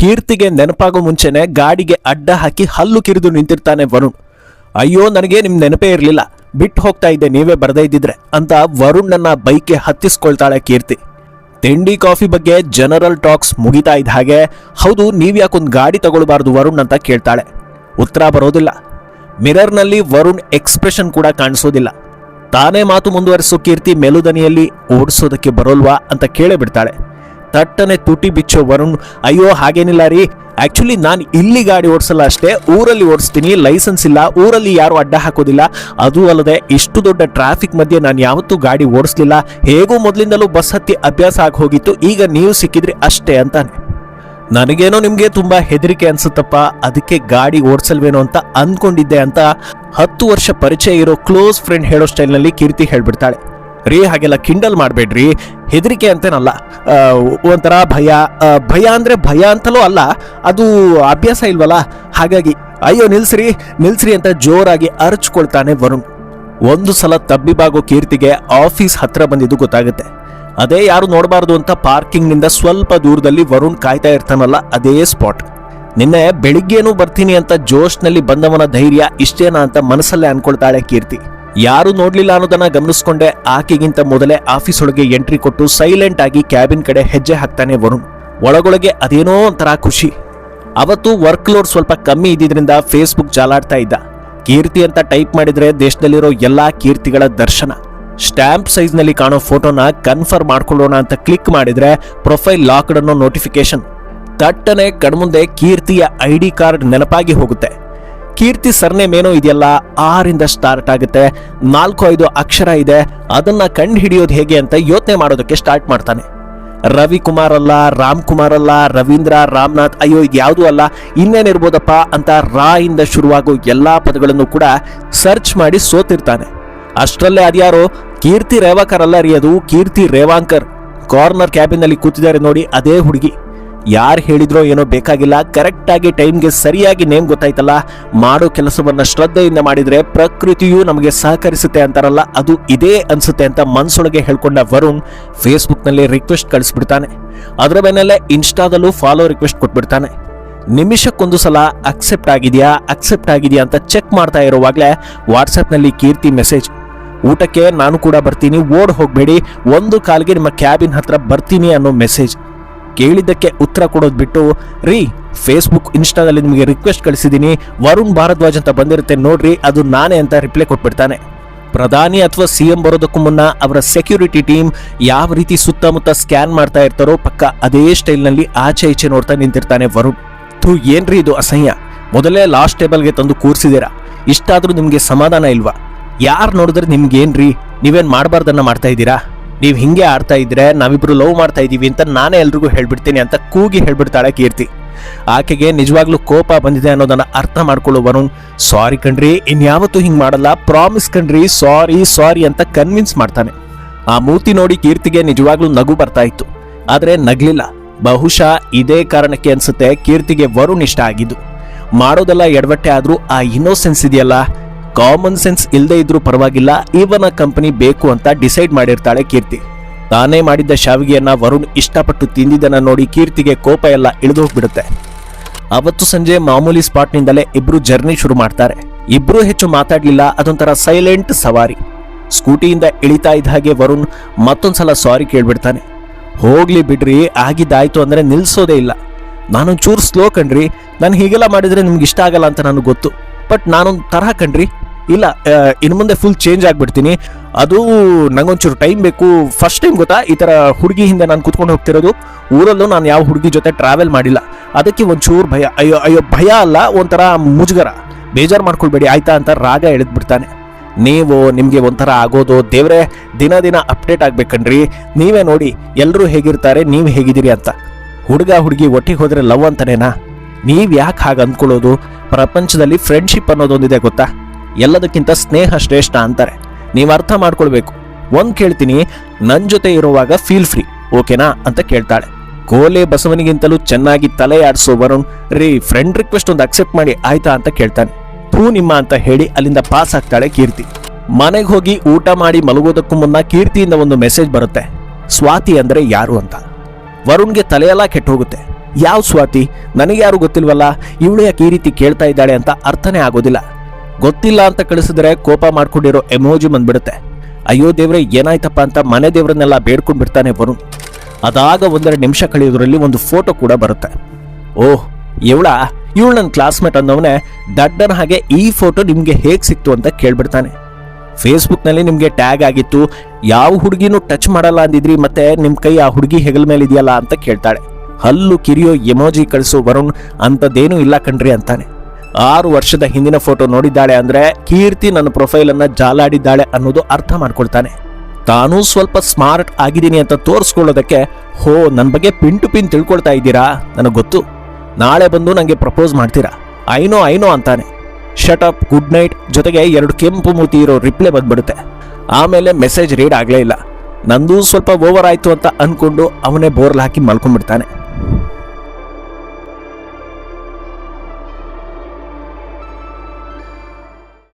ಕೀರ್ತಿಗೆ ನೆನಪಾಗೋ ಮುಂಚೆನೆ ಗಾಡಿಗೆ ಅಡ್ಡ ಹಾಕಿ ಹಲ್ಲು ಕಿರಿದು ನಿಂತಿರ್ತಾನೆ ವರುಣ್. ಅಯ್ಯೋ ನನಗೆ ನಿಮ್ ನೆನಪೇ ಇರಲಿಲ್ಲ, ಬಿಟ್ಟು ಹೋಗ್ತಾ ಇದ್ದೆ ನೀವೇ ಬರದೇ ಇದ್ದಿದ್ರೆ ಅಂತ ವರುಣ್ನನ್ನ ಬೈಕ್ಗೆ ಹತ್ತಿಸ್ಕೊಳ್ತಾಳೆ ಕೀರ್ತಿ. ತಿಂಡಿ ಕಾಫಿ ಬಗ್ಗೆ ಜನರಲ್ ಟಾಕ್ಸ್ ಮುಗಿತಾ ಇದ್ದ ಹಾಗೆ, ಹೌದು ನೀವ್ಯಾಕೊಂದು ಗಾಡಿ ತಗೊಳ್ಬಾರ್ದು ವರುಣ್ ಅಂತ ಕೇಳ್ತಾಳೆ. ಉತ್ತರ ಬರೋದಿಲ್ಲ. ಮಿರರ್ನಲ್ಲಿ ವರುಣ್ ಎಕ್ಸ್ಪ್ರೆಷನ್ ಕೂಡ ಕಾಣಿಸೋದಿಲ್ಲ. ತಾನೇ ಮಾತು ಮುಂದುವರಿಸೋ ಕೀರ್ತಿ ಮೆಲುದನಿಯಲ್ಲಿ ಓಡಿಸೋದಕ್ಕೆ ಬರೋಲ್ವಾ ಅಂತ ಕೇಳೇ ಬಿಡ್ತಾಳೆ. ತಟ್ಟನೆ ತುಟಿ ಬಿಚ್ಚೋ ವರುಣ್, ಅಯ್ಯೋ ಹಾಗೇನಿಲ್ಲ ರೀ, ಆಕ್ಚುಲಿ ನಾನು ಇಲ್ಲಿ ಗಾಡಿ ಓಡಿಸಲ್ಲ ಅಷ್ಟೇ, ಊರಲ್ಲಿ ಓಡಿಸ್ತೀನಿ, ಲೈಸೆನ್ಸ್ ಇಲ್ಲ, ಊರಲ್ಲಿ ಯಾರು ಅಡ್ಡ ಹಾಕೋದಿಲ್ಲ, ಅದೂ ಅಲ್ಲದೆ ಇಷ್ಟು ದೊಡ್ಡ ಟ್ರಾಫಿಕ್ ಮಧ್ಯೆ ನಾನು ಯಾವತ್ತೂ ಗಾಡಿ ಓಡಿಸ್ಲಿಲ್ಲ, ಹೇಗೂ ಮೊದಲಿಂದಲೂ ಬಸ್ ಹತ್ತಿ ಅಭ್ಯಾಸ ಆಗಿ ಹೋಗಿತ್ತು, ಈಗ ನೀವು ಸಿಕ್ಕಿದ್ರಿ ಅಷ್ಟೇ ಅಂತಾನೆ. ನನಗೇನೋ ನಿಮ್ಗೆ ತುಂಬಾ ಹೆದರಿಕೆ ಅನ್ಸುತ್ತಪ್ಪ, ಅದಕ್ಕೆ ಗಾಡಿ ಓಡಿಸಲ್ವೇನೋ ಅಂತ ಅಂದ್ಕೊಂಡಿದ್ದೆ ಅಂತ 10 ವರ್ಷ ಪರಿಚಯ ಇರೋ ಕ್ಲೋಸ್ ಫ್ರೆಂಡ್ ಹೇಳೋ ಸ್ಟೈಲ್ನಲ್ಲಿ ಕೀರ್ತಿ ಹೇಳ್ಬಿಡ್ತಾಳೆ. ರೀ ಹಾಗೆಲ್ಲ ಕಿಂಡಲ್ ಮಾಡಬೇಡ್ರಿ, ಹೆದರಿಕೆ ಅಂತೇನಲ್ಲ, ಒಂಥರ ಭಯ ಅಂದ್ರೆ ಭಯ ಅಂತಲೂ ಅಲ್ಲ, ಅದು ಅಭ್ಯಾಸ ಇಲ್ವಲ್ಲ ಹಾಗಾಗಿ. ಅಯ್ಯೋ ನಿಲ್ಸ್ರಿ ಅಂತ ಜೋರಾಗಿ ಅರಚ್ಕೊಳ್ತಾನೆ ವರುಣ್. ಒಂದು ಸಲ ತಬ್ಬಿಬಾಗೋ ಕೀರ್ತಿಗೆ ಆಫೀಸ್ ಹತ್ರ ಬಂದಿದ್ದು ಗೊತ್ತಾಗುತ್ತೆ. ಅದೇ ಯಾರು ನೋಡಬಾರ್ದು ಅಂತ ಪಾರ್ಕಿಂಗ್ನಿಂದ ಸ್ವಲ್ಪ ದೂರದಲ್ಲಿ ವರುಣ್ ಕಾಯ್ತಾ ಇರ್ತಾನಲ್ಲ, ಅದೇ ಸ್ಪಾಟ್. ನಿನ್ನೆ ಬೆಳಿಗ್ಗೆನೂ ಬರ್ತೀನಿ ಅಂತ ಜೋಶ್ನಲ್ಲಿ ಬಂದವನ ಧೈರ್ಯ ಇಷ್ಟೇನಾ ಅಂತ ಮನಸ್ಸಲ್ಲೇ ಅನ್ಕೊಳ್ತಾಳೆ ಕೀರ್ತಿ. ಯಾರು ನೋಡ್ಲಿಲ್ಲ ಅನ್ನೋದನ್ನ ಗಮನಿಸ್ಕೊಂಡೆ ಆಕೆಗಿಂತ ಮೊದಲೇ ಆಫೀಸ್ ಒಳಗೆ ಎಂಟ್ರಿ ಕೊಟ್ಟು ಸೈಲೆಂಟ್ ಆಗಿ ಕ್ಯಾಬಿನ್ ಕಡೆ ಹೆಜ್ಜೆ ಹಾಕ್ತಾನೆ ವರುಣ್. ಒಳಗೊಳಗೆ ಅದೇನೋ ಒಂಥರ ಖುಷಿ. ಅವತ್ತು ವರ್ಕ್ ಲೋಡ್ ಸ್ವಲ್ಪ ಕಮ್ಮಿ ಇದ್ದಿದ್ರಿಂದ ಫೇಸ್ಬುಕ್ ಜಾಲಾಡ್ತಾ ಇದ್ದ. ಕೀರ್ತಿ ಅಂತ ಟೈಪ್ ಮಾಡಿದ್ರೆ ದೇಶದಲ್ಲಿರೋ ಎಲ್ಲಾ ಕೀರ್ತಿಗಳ ದರ್ಶನ. ಸ್ಟ್ಯಾಂಪ್ ಸೈಜ್ ನಲ್ಲಿ ಕಾಣೋ ಫೋಟೋನ ಕನ್ಫರ್ಮ್ ಮಾಡ್ಕೊಳ್ಳೋಣ ಅಂತ ಕ್ಲಿಕ್ ಮಾಡಿದ್ರೆ ಪ್ರೊಫೈಲ್ ಲಾಕ್ಡ್ ಅನ್ನೋ ನೋಟಿಫಿಕೇಶನ್. ತಟ್ಟನೆ ಕಣ್ಮುಂದೆ ಕೀರ್ತಿಯ ID ಕಾರ್ಡ್ ನೆನಪಾಗಿ ಹೋಗುತ್ತೆ. ಕೀರ್ತಿ ಸರ್ನೇಮ್ ಏನೋ ಇದೆಯಲ್ಲ, ಆರಿಂದ ಸ್ಟಾರ್ಟ್ ಆಗುತ್ತೆ, 4-5 ಅಕ್ಷರ ಇದೆ, ಅದನ್ನ ಕಂಡು ಹಿಡಿಯೋದು ಹೇಗೆ ಅಂತ ಯೋಚನೆ ಮಾಡೋದಕ್ಕೆ ಸ್ಟಾರ್ಟ್ ಮಾಡ್ತಾನೆ. ರವಿಕುಮಾರ್ ಅಲ್ಲ, ರಾಮ್ ಕುಮಾರ್ ಅಲ್ಲ, ರವೀಂದ್ರ, ರಾಮನಾಥ್, ಅಯ್ಯೋ ಇದ್ಯಾವುದೂ ಅಲ್ಲ, ಇನ್ನೇನಿರ್ಬೋದಪ್ಪ ಅಂತ ರಾ ಇಂದ ಶುರುವಾಗೋ ಎಲ್ಲಾ ಪದಗಳನ್ನು ಕೂಡ ಸರ್ಚ್ ಮಾಡಿ ಸೋತಿರ್ತಾನೆ. ಅಷ್ಟರಲ್ಲೇ ಅದ್ಯಾರೋ ಕೀರ್ತಿ ರೇವಾಕರ್ ಅಲ್ಲ ರೀ, ಅದು ಕೀರ್ತಿ ರೇವಾಂಕರ್. ಕಾರ್ನರ್ ಕ್ಯಾಬಿನ್ ನಲ್ಲಿ ಕೂತಿದ್ದಾರೆ ನೋಡಿ, ಅದೇ ಹುಡುಗಿ. ಯಾರು ಹೇಳಿದ್ರೋ ಏನೋ ಬೇಕಾಗಿಲ್ಲ, ಕರೆಕ್ಟ್ ಆಗಿ ಟೈಮ್ಗೆ ಸರಿಯಾಗಿ ನೇಮ್ ಗೊತ್ತಾಯ್ತಲ್ಲ, ಮಾಡೋ ಕೆಲಸವನ್ನ ಶ್ರದ್ಧೆಯಿಂದ ಮಾಡಿದ್ರೆ ಪ್ರಕೃತಿಯು ನಮಗೆ ಸಹಕರಿಸುತ್ತೆ ಅಂತಾರಲ್ಲ, ಅದು ಇದೇ ಅನ್ಸುತ್ತೆ ಅಂತ ಮನ್ಸೊಳಗೆ ಹೇಳ್ಕೊಂಡ ವರುಣ್ ಫೇಸ್ಬುಕ್ ನಲ್ಲಿ ರಿಕ್ವೆಸ್ಟ್ ಕಳಿಸ್ಬಿಡ್ತಾನೆ. ಅದರ ಬೆನ್ನಲ್ಲೇ ಇನ್ಸ್ಟಾದಲ್ಲೂ ಫಾಲೋ ರಿಕ್ವೆಸ್ಟ್ ಕೊಟ್ಬಿಡ್ತಾನೆ. ನಿಮಿಷಕ್ಕೊಂದು ಸಲ ಅಕ್ಸೆಪ್ಟ್ ಆಗಿದೆಯಾ ಅಂತ ಚೆಕ್ ಮಾಡ್ತಾ ಇರುವಾಗಲೇ ವಾಟ್ಸ್ಆಪ್ ನಲ್ಲಿ ಕೀರ್ತಿ ಮೆಸೇಜ್, ಊಟಕ್ಕೆ ನಾನು ಕೂಡ ಬರ್ತೀನಿ, ಓಡ್ ಹೋಗ್ಬೇಡಿ, 1 ಕಾಲ್ಗೆ ನಿಮ್ಮ ಕ್ಯಾಬಿನ್ ಹತ್ರ ಬರ್ತೀನಿ ಅನ್ನೋ ಮೆಸೇಜ್. ಕೇಳಿದ್ದಕ್ಕೆ ಉತ್ತರ ಕೊಡೋದು ಬಿಟ್ಟು, ರೀ ಫೇಸ್ಬುಕ್ ಇನ್ಸ್ಟಾದಲ್ಲಿ ನಿಮಗೆ ರಿಕ್ವೆಸ್ಟ್ ಕಳಿಸಿದ್ದೀನಿ, ವರುಣ್ ಭಾರದ್ವಾಜ್ ಅಂತ ಬಂದಿರುತ್ತೆ ನೋಡ್ರಿ, ಅದು ನಾನೇ ಅಂತ ರಿಪ್ಲೈ ಕೊಟ್ಬಿಡ್ತಾನೆ. ಪ್ರಧಾನಿ ಅಥವಾ CM ಬರೋದಕ್ಕೂ ಮುನ್ನ ಅವರ ಸೆಕ್ಯೂರಿಟಿ ಟೀಮ್ ಯಾವ ರೀತಿ ಸುತ್ತಮುತ್ತ ಸ್ಕ್ಯಾನ್ ಮಾಡ್ತಾ ಇರ್ತಾರೋ ಪಕ್ಕ ಅದೇ ಸ್ಟೈಲ್ನಲ್ಲಿ ಆಚೆ ಈಚೆ ನೋಡ್ತಾ ನಿಂತಿರ್ತಾನೆ ವರುಣ್. ಏನ್ರಿ ಇದು ಅಸಹ್ಯ, ಮೊದಲೇ ಲಾಸ್ಟ್ ಟೇಬಲ್ಗೆ ತಂದು ಕೂರಿಸಿದ್ದೀರಾ, ಇಷ್ಟಾದ್ರೂ ನಿಮ್ಗೆ ಸಮಾಧಾನ ಇಲ್ವಾ? ಯಾರು ನೋಡಿದ್ರೆ ನಿಮ್ಗೇನ್ರಿ, ನೀವೇನ್ ಮಾಡಬಾರ್ದನ್ನ ಮಾಡ್ತಾ ಇದ್ದೀರಾ? ನೀವು ಹಿಂಗೆ ಆಡ್ತಾ ಇದ್ರೆ ನಾವಿಬ್ರು ಲವ್ ಮಾಡ್ತಾ ಇದೀವಿ ಅಂತ ನಾನೇ ಎಲ್ರಿಗೂ ಹೇಳ್ಬಿಡ್ತೀನಿ ಅಂತ ಕೂಗಿ ಹೇಳ್ಬಿಡ್ತಾಳೆ ಕೀರ್ತಿ. ಆಕೆಗೆ ನಿಜವಾಗ್ಲೂ ಕೋಪ ಬಂದಿದೆ ಅನ್ನೋದನ್ನ ಅರ್ಥ ಮಾಡ್ಕೊಳ್ಳೋ ವರುಣ್, ಸಾರಿ ಕಣ್ರಿ, ಇನ್ಯಾವತ್ತೂ ಹಿಂಗ್ ಮಾಡಲ್ಲ, ಪ್ರಾಮಿಸ್ ಕಣ್ರಿ, ಸಾರಿ ಅಂತ ಕನ್ವಿನ್ಸ್ ಮಾಡ್ತಾನೆ. ಆ ಮೂರ್ತಿ ನೋಡಿ ಕೀರ್ತಿಗೆ ನಿಜವಾಗ್ಲೂ ನಗು ಬರ್ತಾ ಇತ್ತು, ಆದ್ರೆ ನಗ್ಲಿಲ್ಲ. ಬಹುಶಃ ಇದೇ ಕಾರಣಕ್ಕೆ ಅನ್ಸುತ್ತೆ ಕೀರ್ತಿಗೆ ವರುಣ್ ಇಷ್ಟ ಆಗಿದ್ದು. ಮಾಡೋದೆಲ್ಲ ಎಡವಟ್ಟೆ ಆದ್ರೂ ಆ ಇನ್ನೋಸೆನ್ಸ್ ಇದೆಯಲ್ಲ, ಕಾಮನ್ ಸೆನ್ಸ್ ಇಲ್ಲದೆ ಇದ್ರೂ ಪರವಾಗಿಲ್ಲ, ಇವನ ಕಂಪನಿ ಬೇಕು ಅಂತ ಡಿಸೈಡ್ ಮಾಡಿರ್ತಾಳೆ ಕೀರ್ತಿ. ತಾನೇ ಮಾಡಿದ್ದ ಶಾವಿಗೆಯನ್ನ ವರುಣ್ ಇಷ್ಟಪಟ್ಟು ತಿಂದಿದ್ದನ್ನ ನೋಡಿ ಕೀರ್ತಿಗೆ ಕೋಪ ಎಲ್ಲ ಇಳಿದು ಹೋಗ್ಬಿಡುತ್ತೆ. ಅವತ್ತು ಸಂಜೆ ಮಾಮೂಲಿ ಸ್ಪಾಟ್ನಿಂದಲೇ ಇಬ್ರು ಜರ್ನಿ ಶುರು ಮಾಡ್ತಾರೆ. ಇಬ್ರು ಹೆಚ್ಚು ಮಾತಾಡ್ಲಿಲ್ಲ, ಅದೊಂಥರ ಸೈಲೆಂಟ್ ಸವಾರಿ. ಸ್ಕೂಟಿಯಿಂದ ಇಳಿತಾ ಇದ್ದ ಹಾಗೆ ವರುಣ್ ಮತ್ತೊಂದ್ಸಲ ಸಾರಿ ಕೇಳ್ಬಿಡ್ತಾನೆ. ಹೋಗ್ಲಿ ಬಿಡ್ರಿ, ಆಗಿದ್ದಾಯ್ತು ಅಂದ್ರೆ ನಿಲ್ಸೋದೇ ಇಲ್ಲ, ನಾನೊಂಚೂರು ಸ್ಲೋ ಕಣ್ರಿ, ನಾನು ಹೀಗೆಲ್ಲ ಮಾಡಿದ್ರೆ ನಿಮ್ಗೆ ಇಷ್ಟ ಆಗಲ್ಲ ಅಂತ ನನಗೆ ಗೊತ್ತು, ಬಟ್ ನಾನೊಂದು ತರಹ ಕಣ್ರಿ, ಇಲ್ಲ ಇನ್ನು ಮುಂದೆ ಫುಲ್ ಚೇಂಜ್ ಆಗ್ಬಿಡ್ತೀನಿ, ಅದು ನಂಗೊಂಚೂರು ಟೈಮ್ ಬೇಕು. ಫಸ್ಟ್ ಟೈಮ್ ಗೊತ್ತಾ ಈ ಥರ ಹುಡುಗಿ ಹಿಂದೆ ನಾನು ಕುತ್ಕೊಂಡು ಹೋಗ್ತಿರೋದು, ಊರಲ್ಲೂ ನಾನು ಯಾವ ಹುಡುಗಿ ಜೊತೆ ಟ್ರಾವೆಲ್ ಮಾಡಿಲ್ಲ, ಅದಕ್ಕೆ ಒಂಚೂರು ಭಯ. ಅಯ್ಯೋ ಭಯ ಅಲ್ಲ, ಒಂಥರ ಮುಜುಗರ, ಬೇಜಾರು ಮಾಡ್ಕೊಳ್ಬೇಡಿ ಆಯ್ತಾ ಅಂತ ರಾಗ ಎಳೆದ್ಬಿಡ್ತಾನೆ. ನೀವು ನಿಮಗೆ ಒಂಥರ ಆಗೋದು ದೇವ್ರೆ, ದಿನ ಅಪ್ಡೇಟ್ ಆಗ್ಬೇಕನ್ರಿ, ನೀವೇ ನೋಡಿ ಎಲ್ಲರೂ ಹೇಗಿರ್ತಾರೆ, ನೀವು ಹೇಗಿದ್ದೀರಿ ಅಂತ. ಹುಡುಗಿ ಒಟ್ಟಿಗೆ ಹೋದ್ರೆ ಲವ್ ಅಂತಾನೇನಾ? ನೀವ್ ಯಾಕೆ ಹಾಗೆ ಅಂದ್ಕೊಳ್ಳೋದು? ಪ್ರಪಂಚದಲ್ಲಿ ಫ್ರೆಂಡ್ಶಿಪ್ ಅನ್ನೋದೊಂದಿದೆ ಗೊತ್ತಾ, ಎಲ್ಲದಕ್ಕಿಂತ ಸ್ನೇಹ ಶ್ರೇಷ್ಠ ಅಂತಾರೆ, ನೀವು ಅರ್ಥ ಮಾಡ್ಕೊಳ್ಬೇಕು. ಒಂದ್ ಕೇಳ್ತೀನಿ, ನನ್ ಜೊತೆ ಇರುವಾಗ ಫೀಲ್ ಫ್ರೀ, ಓಕೆನಾ ಅಂತ ಕೇಳ್ತಾಳೆ. ಕೋಲೆ ಬಸವನಿಗಿಂತಲೂ ಚೆನ್ನಾಗಿ ತಲೆ ಆಡಿಸೋ ವರುಣ್, ರೀ ಫ್ರೆಂಡ್ ರಿಕ್ವೆಸ್ಟ್ ಒಂದು ಅಕ್ಸೆಪ್ಟ್ ಮಾಡಿ ಆಯ್ತಾ ಅಂತ ಕೇಳ್ತಾನೆ. ನಿಮ್ಮ ಅಂತ ಹೇಳಿ ಅಲ್ಲಿಂದ ಪಾಸ್ ಆಗ್ತಾಳೆ ಕೀರ್ತಿ. ಮನೆಗೆ ಹೋಗಿ ಊಟ ಮಾಡಿ ಮಲಗೋದಕ್ಕೂ ಮುನ್ನ ಕೀರ್ತಿಯಿಂದ ಒಂದು ಮೆಸೇಜ್ ಬರುತ್ತೆ, ಸ್ವಾತಿ ಅಂದ್ರೆ ಯಾರು ಅಂತ. ವರುಣ್ಗೆ ತಲೆಯೆಲ್ಲ ಕೆಟ್ಟು ಹೋಗುತ್ತೆ. ಯಾವ ಸ್ವಾತಿ, ನನಗೆ ಯಾರು ಗೊತ್ತಿಲ್ವಲ್ಲ, ಇವಳು ಯಾಕೆ ಈ ರೀತಿ ಕೇಳ್ತಾ ಇದ್ದಾಳೆ ಅಂತ ಅರ್ಥನೇ ಆಗೋದಿಲ್ಲ. ಗೊತ್ತಿಲ್ಲ ಅಂತ ಕಳಿಸಿದ್ರೆ ಕೋಪ ಮಾಡ್ಕೊಂಡಿರೋ ಎಮೋಜಿ ಬಂದ್ಬಿಡುತ್ತೆ. ಅಯ್ಯೋ ದೇವ್ರೆ ಏನಾಯ್ತಪ್ಪ ಅಂತ ಮನೆ ದೇವ್ರನ್ನೆಲ್ಲ ಬೇಡ್ಕೊಂಡು ಬಿಡ್ತಾನೆ ವರುಣ್. ಅದಾಗ 1-2 ನಿಮಿಷ ಕಳೆಯೋದ್ರಲ್ಲಿ ಒಂದು ಫೋಟೋ ಕೂಡ ಬರುತ್ತೆ. ಓಹ್ ಇವಳು ನನ್ನ ಕ್ಲಾಸ್ಮೇಟ್ ಅನ್ನೋವನೇ ದಡ್ಡನ ಹಾಗೆ ಈ ಫೋಟೋ ನಿಮಗೆ ಹೇಗೆ ಸಿಕ್ತು ಅಂತ ಕೇಳ್ಬಿಡ್ತಾನೆ. ಫೇಸ್ಬುಕ್ನಲ್ಲಿ ನಿಮಗೆ ಟ್ಯಾಗ್ ಆಗಿತ್ತು, ಯಾವ ಹುಡುಗಿನೂ ಟಚ್ ಮಾಡಲ್ಲ ಅಂದಿದ್ರಿ, ಮತ್ತೆ ನಿಮ್ಮ ಕೈ ಆ ಹುಡುಗಿ ಹೆಗಲ ಮೇಲೆ ಇದೆಯಲ್ಲ ಅಂತ ಕೇಳ್ತಾಳೆ. ಹಲ್ಲು ಕಿರಿಯೋ ಎಮೋಜಿ ಕಳಿಸೋ ವರುಣ್ ಅಂಥದ್ದೇನೂ ಇಲ್ಲ ಕಣ್ರಿ ಅಂತಾನೆ. 6 ವರ್ಷದ ಹಿಂದಿನ ಫೋಟೋ ನೋಡಿದ್ದಾಳೆ ಅಂದ್ರೆ ಕೀರ್ತಿ ನನ್ನ ಪ್ರೊಫೈಲನ್ನು ಜಾಲಾಡಿದ್ದಾಳೆ ಅನ್ನೋದು ಅರ್ಥ ಮಾಡ್ಕೊಳ್ತಾನೆ. ತಾನೂ ಸ್ವಲ್ಪ ಸ್ಮಾರ್ಟ್ ಆಗಿದ್ದೀನಿ ಅಂತ ತೋರಿಸ್ಕೊಳ್ಳೋದಕ್ಕೆ, ಹೋ ನನ್ನ ಬಗ್ಗೆ ಪಿನ್ ಟು ಪಿನ್ ತಿಳ್ಕೊಳ್ತಾ ಇದ್ದೀರಾ, ನನಗೆ ಗೊತ್ತು, ನಾಳೆ ಬಂದು ನನಗೆ ಪ್ರಪೋಸ್ ಮಾಡ್ತೀರಾ, ಐನೋ ಅಂತಾನೆ. ಶಟ್ ಅಪ್, ಗುಡ್ ನೈಟ್ ಜೊತೆಗೆ 2 ಕೆಂಪು ಮೂತಿ ಇರೋ ರಿಪ್ಲೈ ಬಂದ್ಬಿಡುತ್ತೆ. ಆಮೇಲೆ ಮೆಸೇಜ್ ರೀಡ್ ಆಗಲೇ ಇಲ್ಲ. ನಂದು ಸ್ವಲ್ಪ ಓವರ್ ಆಯಿತು ಅಂತ ಅಂದ್ಕೊಂಡು ಅವನೇ ಬೋರ್ಲ್ ಹಾಕಿ ಮಲ್ಕೊಂಡ್ಬಿಡ್ತಾನೆ.